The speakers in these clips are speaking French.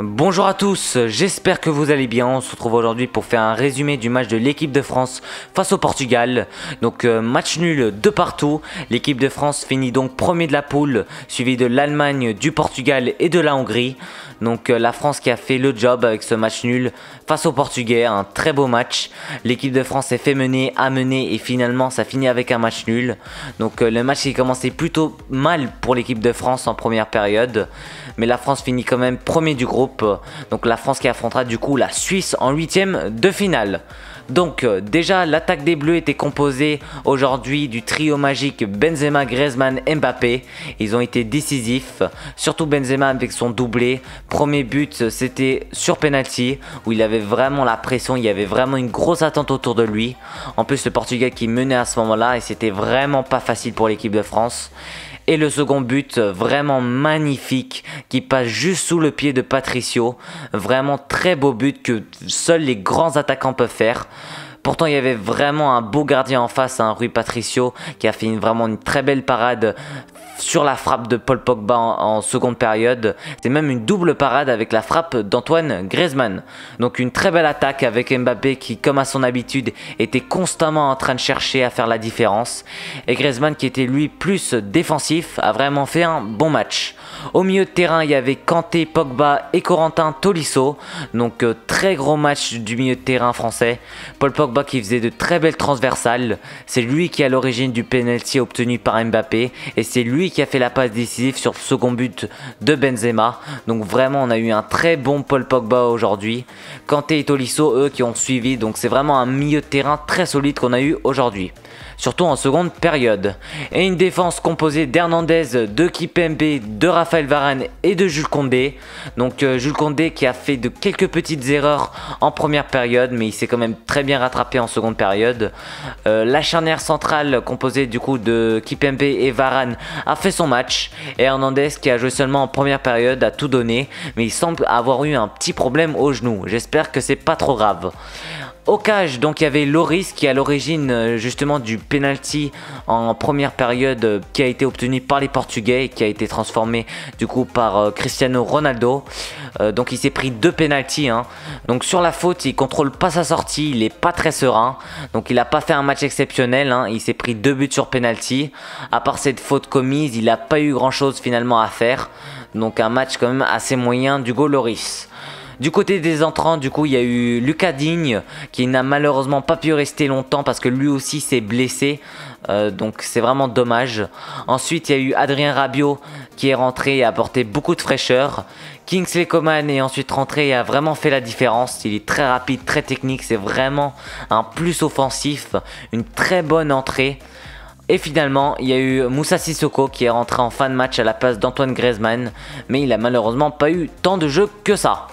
Bonjour à tous, j'espère que vous allez bien. On se retrouve aujourd'hui pour faire un résumé du match de l'équipe de France face au Portugal. Donc match nul de partout. L'équipe de France finit donc premier de la poule, suivi de l'Allemagne, du Portugal et de la Hongrie. Donc la France qui a fait le job avec ce match nul face au Portugais, un très beau match. L'équipe de France s'est fait mener, a mené et finalement ça finit avec un match nul. Donc le match qui commençait plutôt mal pour l'équipe de France en première période. Mais la France finit quand même premier du groupe. Donc la France qui affrontera du coup la Suisse en huitième de finale. Donc déjà l'attaque des Bleus était composée aujourd'hui du trio magique Benzema, Griezmann, Mbappé. Ils ont été décisifs, surtout Benzema avec son doublé. Premier but c'était sur penalty où il avait vraiment la pression, il y avait vraiment une grosse attente autour de lui. En plus le Portugal qui menait à ce moment-là et c'était vraiment pas facile pour l'équipe de France. Et le second but vraiment magnifique qui passe juste sous le pied de Patricio. Vraiment très beau but que seuls les grands attaquants peuvent faire. Pourtant il y avait vraiment un beau gardien en face, Rui Patricio, qui a fait vraiment une très belle parade sur la frappe de Paul Pogba en seconde période. C'est même une double parade avec la frappe d'Antoine Griezmann. Donc une très belle attaque avec Mbappé qui, comme à son habitude, était constamment en train de chercher à faire la différence. Et Griezmann qui était lui plus défensif a vraiment fait un bon match. Au milieu de terrain, il y avait Kanté, Pogba et Corentin Tolisso. Donc très gros match du milieu de terrain français. Paul Pogba qui faisait de très belles transversales. C'est lui qui est à l'origine du penalty obtenu par Mbappé. Et c'est lui qui a fait la passe décisive sur le second but de Benzema. Donc vraiment on a eu un très bon Paul Pogba aujourd'hui. Kanté et Tolisso eux qui ont suivi. Donc c'est vraiment un milieu de terrain très solide qu'on a eu aujourd'hui. Surtout en seconde période. Et une défense composée d'Hernandez, de Kipembe, de Raphaël Varane et de Jules Koundé. Donc Jules Koundé qui a fait de quelques petites erreurs en première période, mais il s'est quand même très bien rattrapé en seconde période. La charnière centrale composée du coup de Kipembe et Varane a fait son match. Et Hernandez qui a joué seulement en première période a tout donné, mais il semble avoir eu un petit problème au genou. J'espère que c'est pas trop grave. Au cage, donc il y avait Lloris qui est à l'origine justement du penalty en première période qui a été obtenu par les Portugais et qui a été transformé du coup par Cristiano Ronaldo. Donc il s'est pris 2 penalties. Donc sur la faute, il contrôle pas sa sortie, il est pas très serein. Donc il a pas fait un match exceptionnel. Il s'est pris 2 buts sur penalty. À part cette faute commise, il n'a pas eu grand chose finalement à faire. Donc un match quand même assez moyen d'Hugo Lloris. Du côté des entrants, du coup, il y a eu Lucas Digne qui n'a malheureusement pas pu rester longtemps parce que lui aussi s'est blessé. Donc c'est vraiment dommage. Ensuite, il y a eu Adrien Rabiot qui est rentré et a apporté beaucoup de fraîcheur. Kingsley Coman est ensuite rentré et a vraiment fait la différence. Il est très rapide, très technique. C'est vraiment un plus offensif. Une très bonne entrée. Et finalement, il y a eu Moussa Sissoko qui est rentré en fin de match à la place d'Antoine Griezmann. Mais il n'a malheureusement pas eu tant de jeu que ça.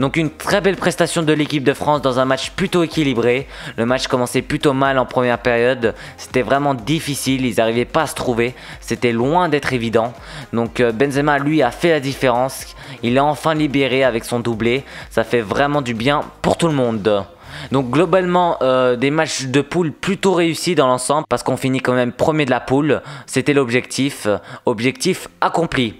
Donc une très belle prestation de l'équipe de France dans un match plutôt équilibré. Le match commençait plutôt mal en première période. C'était vraiment difficile, ils n'arrivaient pas à se trouver. C'était loin d'être évident. Donc Benzema lui a fait la différence. Il est enfin libéré avec son doublé. Ça fait vraiment du bien pour tout le monde. Donc globalement des matchs de poule plutôt réussis dans l'ensemble parce qu'on finit quand même premier de la poule. C'était l'objectif. Objectif accompli.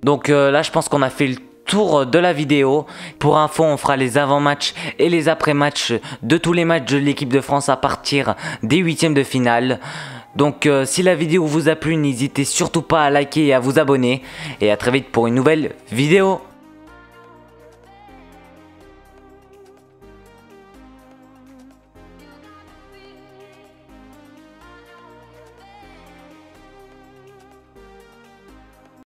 Donc là je pense qu'on a fait le tour de la vidéo. Pour info, on fera les avant-matchs et les après-matchs de tous les matchs de l'équipe de France à partir des huitièmes de finale. Donc si la vidéo vous a plu, n'hésitez surtout pas à liker et à vous abonner. Et à très vite pour une nouvelle vidéo.